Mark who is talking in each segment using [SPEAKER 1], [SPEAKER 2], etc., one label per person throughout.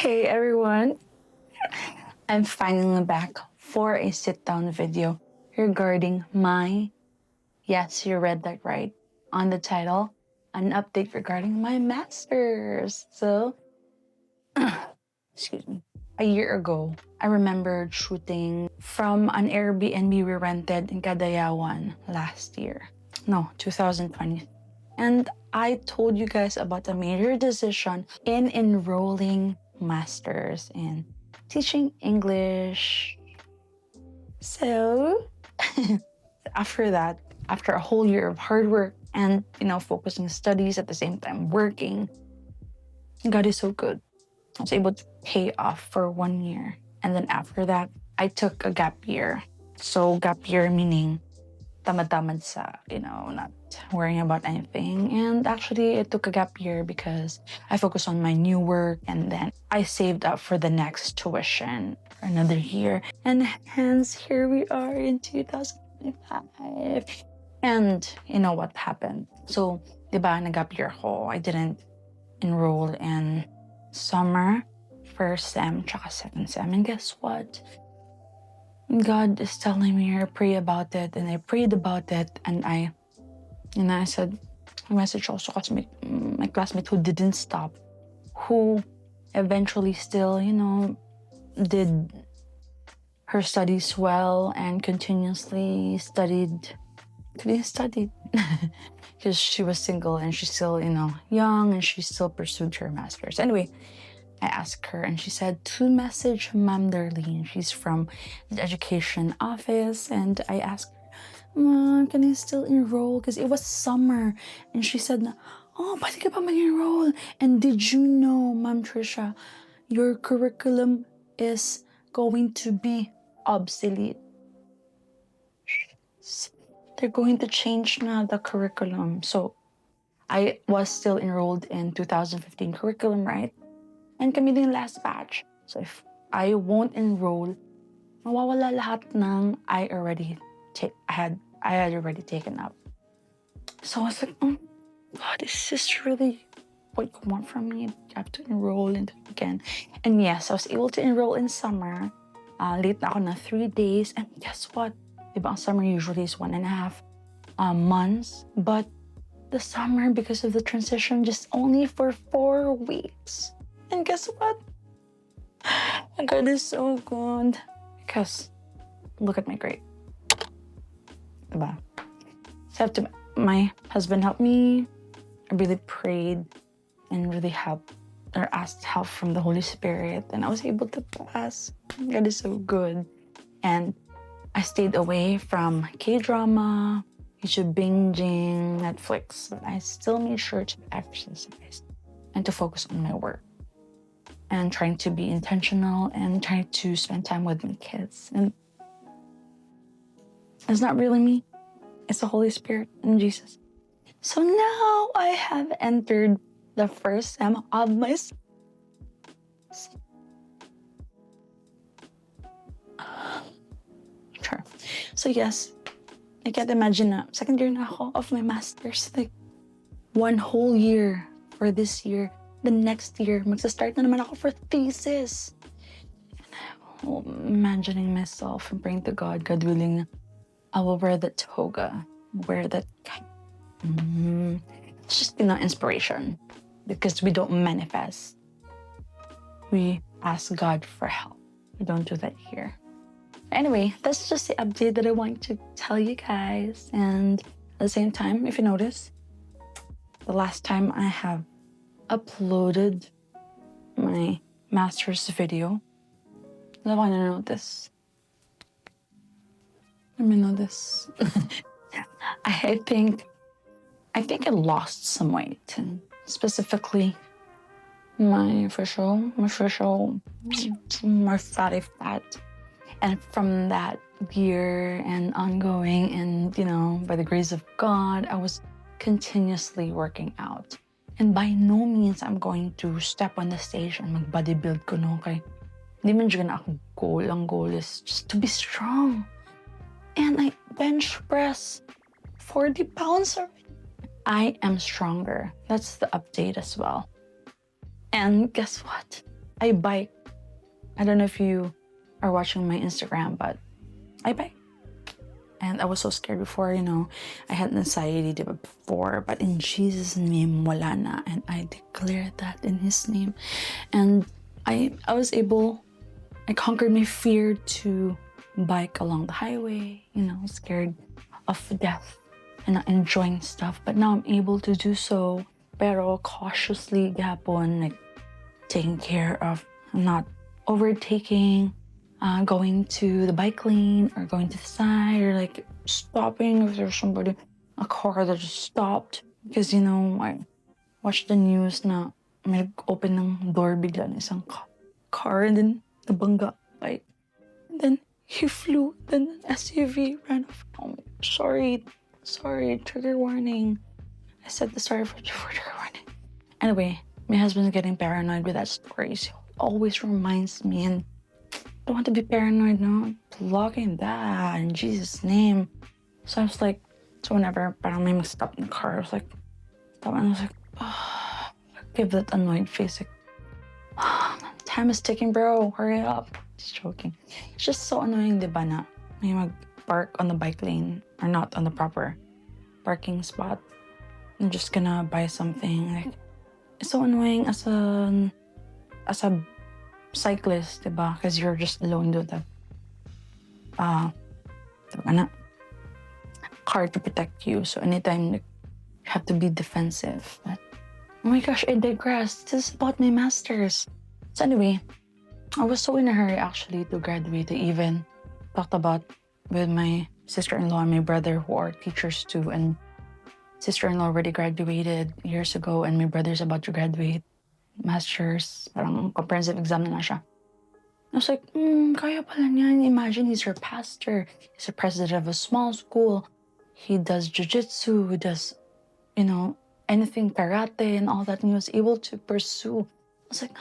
[SPEAKER 1] Hey everyone, I'm finally back for a sit-down video regarding yes, you read that right, on the title, an update regarding my master's. So, excuse me, a year ago, I remembered shooting from an Airbnb we rented in Cagayawan last year. No, 2020. And I told you guys about a major decision in enrolling masters in teaching English. So after that, after a whole year of hard work and focusing studies at the same time working, God is so good. I was able to pay off for 1 year. And then after that, I took a gap year. So gap year meaning tamad-tamad sa, not worrying about anything. And actually, it took a gap year because I focused on my new work and then I saved up for the next tuition for another year. And hence, here we are in 2025. And you know what happened? So, diba, nag-gap year ko. I didn't enroll in summer, first sem, tsaka second sem. And guess what? God is telling me to pray about it, and I prayed about it, and I said, I messaged also my classmate who didn't stop, who eventually still, did her studies well and continuously studied because she was single and she's still, young and she still pursued her master's. Anyway, I asked her and she said to message Ma'am Darlene. She's from the education office. And I asked her, Ma'am, can I still enroll? Because it was summer. And she said, oh, pwede ka pa mag-enroll. And did you know, Ma'am Trisha, your curriculum is going to be obsolete. They're going to change na the curriculum. So I was still enrolled in 2015 curriculum, right? And kami din last batch. So if I won't enroll, mawawala lahat ng I had already taken up. So I was like, oh God, is this really what you want from me? You have to enroll again. And yes, I was able to enroll in summer. Late na ako na 3 days. And guess what? Diba, ang summer usually is 1.5 months. But the summer, because of the transition, just only for 4 weeks. And guess what? God is so good. Because look at my grade. Diba? So my husband helped me. I really prayed and really asked help from the Holy Spirit. And I was able to pass. God is so good. And I stayed away from K-drama, YouTube binging, Netflix. But I still made sure to exercise and to focus on my work. And trying to be intentional and trying to spend time with my kids. And it's not really me. It's the Holy Spirit and Jesus. So now I have entered the first sem of my... Sure. So yes, I can't imagine na second year na ako of my master's. Like, 1 whole year for this year. The next year, magsa-start na naman ako for thesis. And I'm imagining myself and praying to God, God willing, I will wear that toga, wear that kite. It's just, inspiration. Because we don't manifest. We ask God for help. We don't do that here. Anyway, that's just the update that I want to tell you guys. And at the same time, if you notice, the last time I have uploaded my master's video. Let me know this. I think I lost some weight, and specifically my fatty fat. And from that year and ongoing, and by the grace of God, I was continuously working out. And by no means I'm going to step on the stage and mag-bodybuild ko, no? Kay hindi man dyan ako goal. Ang goal is just to be strong. And I bench press 40 pounds already. I am stronger. That's the update as well. And guess what? I bike. I don't know if you are watching my Instagram, but I bike. And I was so scared before, I had anxiety before, but in Jesus' name, wala na. And I declared that in His name. And I was able, I conquered my fear to bike along the highway, scared of death and not enjoying stuff. But now I'm able to do so, pero cautiously, gapon, like taking care of not overtaking, going to the bike lane or going to the side, or like stopping if there's a car that just stopped. Because, I watched the news na may open ng door bigla ng isang car, and then nabangga bike. And then he flew, then an SUV ran off. Oh, sorry, trigger warning. I said the story for trigger warning. Anyway, my husband's getting paranoid with that story, so it always reminds me, and I don't want to be paranoid, no? Blocking that in Jesus' name. So I was like, so whenever parang may mag-stop in the car, I was like, give that annoyed face, like, time is ticking, bro, hurry up. Just joking. It's just so annoying, di ba, na may mag-park on the bike lane or not on the proper parking spot. I'm just gonna buy something. Like, it's so annoying as a cyclist, diba? Because you're just alone with the car to protect you. So anytime, like, you have to be defensive. But oh my gosh, I digress. This is about my masters. So anyway, I was so in a hurry actually to graduate. I even talked about with my sister-in-law and my brother, who are teachers too, and sister-in-law already graduated years ago, and my brother's about to graduate master's, parang comprehensive exam na siya. I was like, kaya pala niyan. Imagine, he's her pastor. He's the president of a small school. He does jiu-jitsu. He does, anything karate and all that. And he was able to pursue. I was like,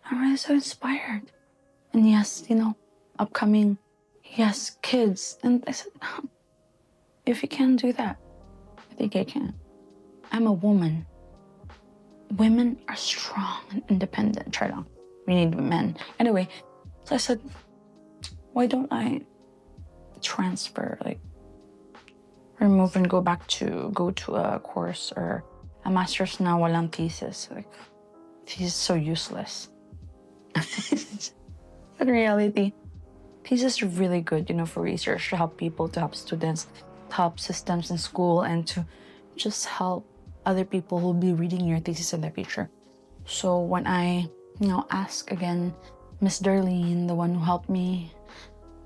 [SPEAKER 1] I'm really so inspired. And yes, upcoming, he has kids. And I said, if he can do that, I think I can. I'm a woman. Women are strong and independent. Try lang. We need men. Anyway, so I said, why don't I transfer, like, remove and go to a course or a master's na walang thesis. Like, thesis is so useless. But in reality, thesis is really good, for research, to help people, to help students, to help systems in school, and to just help other people who will be reading your thesis in the future. So when I, ask again, Miss Darlene, the one who helped me,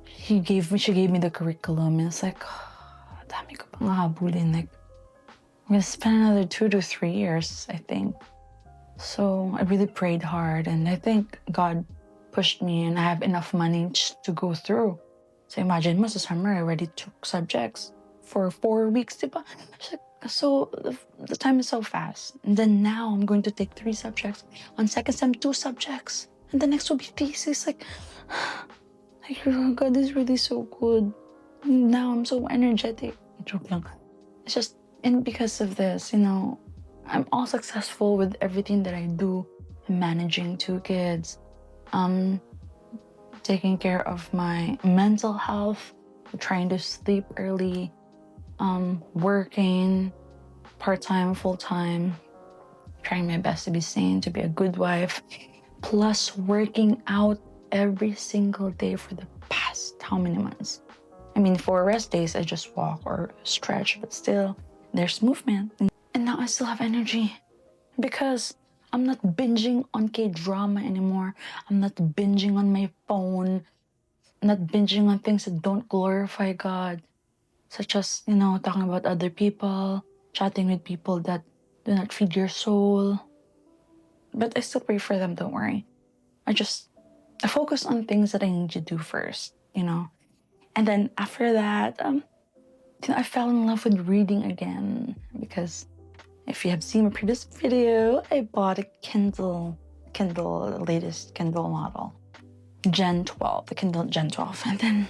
[SPEAKER 1] she gave me the curriculum, and it's like, dami ko pang hahabulin. Like, I'm gonna spend another 2 to 3 years, I think. So I really prayed hard, and I think God pushed me, and I have enough money just to go through. So imagine, most of the summer I already took subjects for 4 weeks, diba? So the time is so fast. And then now I'm going to take 3 subjects. On second sem, 2 subjects. And the next will be thesis. Like, God is really so good. Now I'm so energetic. Joke lang. It's just, and because of this, I'm all successful with everything that I do. I'm managing 2 kids. Taking care of my mental health, trying to sleep early, working part-time, full-time, trying my best to be sane, to be a good wife, plus working out every single day for the past how many months? I mean, for rest days, I just walk or stretch, but still, there's movement. And now I still have energy because I'm not binging on K-drama anymore. I'm not binging on my phone. I'm not binging on things that don't glorify God, such as, talking about other people, chatting with people that do not feed your soul. But I still pray for them, don't worry. I focus on things that I need to do first, And then after that, I fell in love with reading again, because if you have seen my previous video, I bought a latest Kindle model, Gen 12, the Kindle Gen 12. And then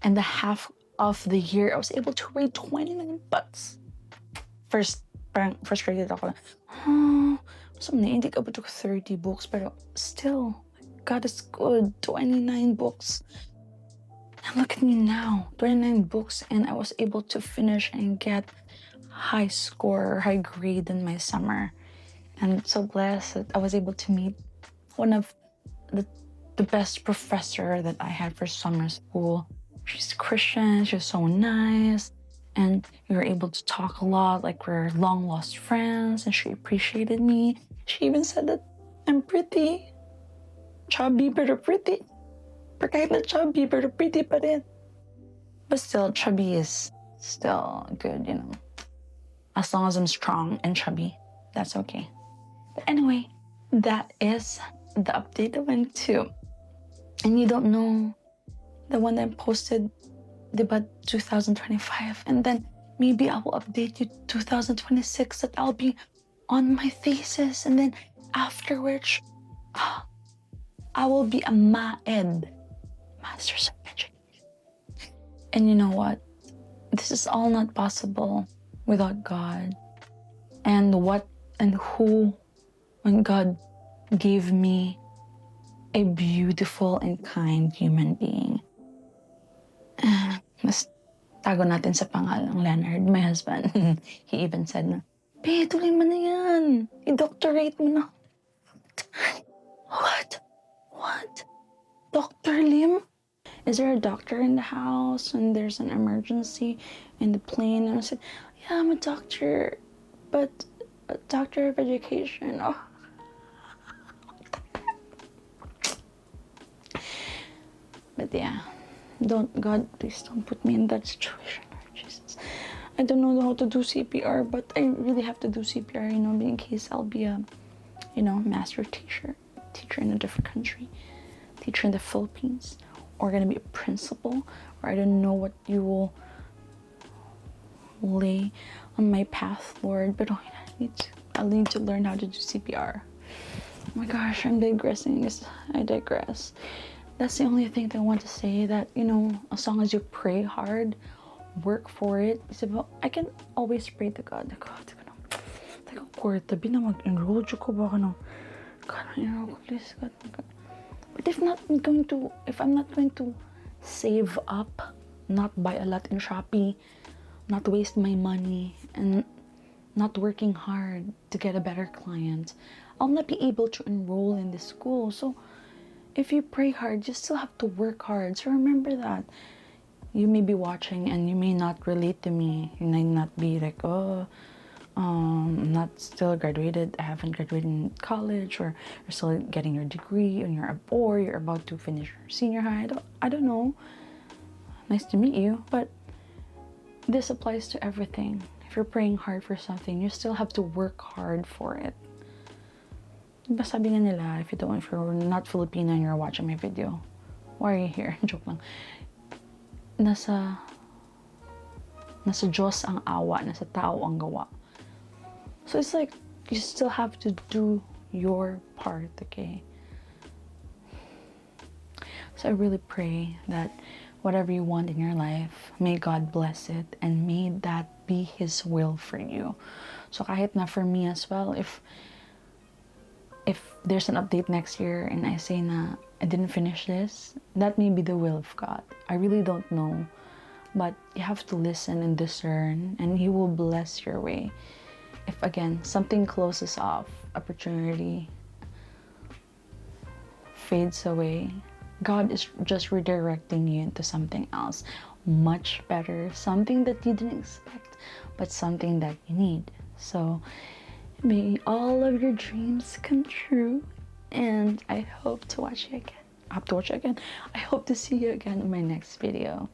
[SPEAKER 1] in the half of the year, I was able to read 20 million books. First, parang frustrated ako. So, hindi ka ba 30 books, pero still, God is good. 29 books. And look at me now, 29 books, and I was able to finish and get high score, high grade in my summer. And I'm so blessed that I was able to meet one of the best professor that I had for summer school. She's Christian, she's so nice, and we were able to talk a lot, like we're long lost friends, and she appreciated me. She even said that I'm pretty. Chubby pero pretty. Pero kahit na chubby pero pretty pa rin. But still, chubby is still good, you know. As long as I'm strong and chubby, that's okay. But anyway, that is the update I went to. And you don't know the one that I posted about 2025. And then maybe I will update you 2026 that I'll be on my thesis. And then after which, I will be a MAED, Master's of Education. And you know what? This is all not possible without God. And what and who, when God gave me a beautiful and kind human being. Mas tago natin sa pangalang Leonard, my husband. He even said na, "Be, tuloy mo na yan. I-doctorate mo na." What? Dr. Lim? Is there a doctor in the house when there's an emergency in the plane? And I said, yeah, I'm a doctor, but a doctor of education. Oh. But yeah, God, please don't put me in that situation, Lord Jesus. I don't know how to do CPR, but I really have to do CPR, in case I'll be a, master teacher in a different country, teacher in the Philippines, or gonna be a principal, or I don't know what you will lay on my path, Lord, but I'll need to learn how to do CPR. Oh my gosh, I'm digressing. I digress. That's the only thing that I want to say, that, as long as you pray hard, work for it. It's about, I can always pray to God. God, kwarta, mag-enroll ko ba God, please, God. But if I'm not going to save up, not buy a lot in Shopee, not waste my money, and not working hard to get a better client, I'll not be able to enroll in this school. So if you pray hard, you still have to work hard. So remember that. You may be watching and you may not relate to me. You may not be like, I'm not still graduated. I haven't graduated in college, or you're still getting your degree, and you're about to finish your senior high. I don't know. Nice to meet you, but this applies to everything. If you're praying hard for something, you still have to work hard for it. Diba sabi nga nila, if you're not Filipino and you're watching my video, why are you here? Joke lang. Nasa Diyos ang awa, nasa tao ang gawa. So it's like, you still have to do your part, okay? So I really pray that whatever you want in your life, may God bless it, and may that be His will for you. So kahit na for me as well, if there's an update next year and I say na I didn't finish this, that may be the will of God. I really don't know. But you have to listen and discern, and He will bless your way. If again, something closes off, opportunity fades away, God is just redirecting you into something else, much better, something that you didn't expect, but something that you need. So may all of your dreams come true, and I hope to watch you again. I hope to see you again in my next video.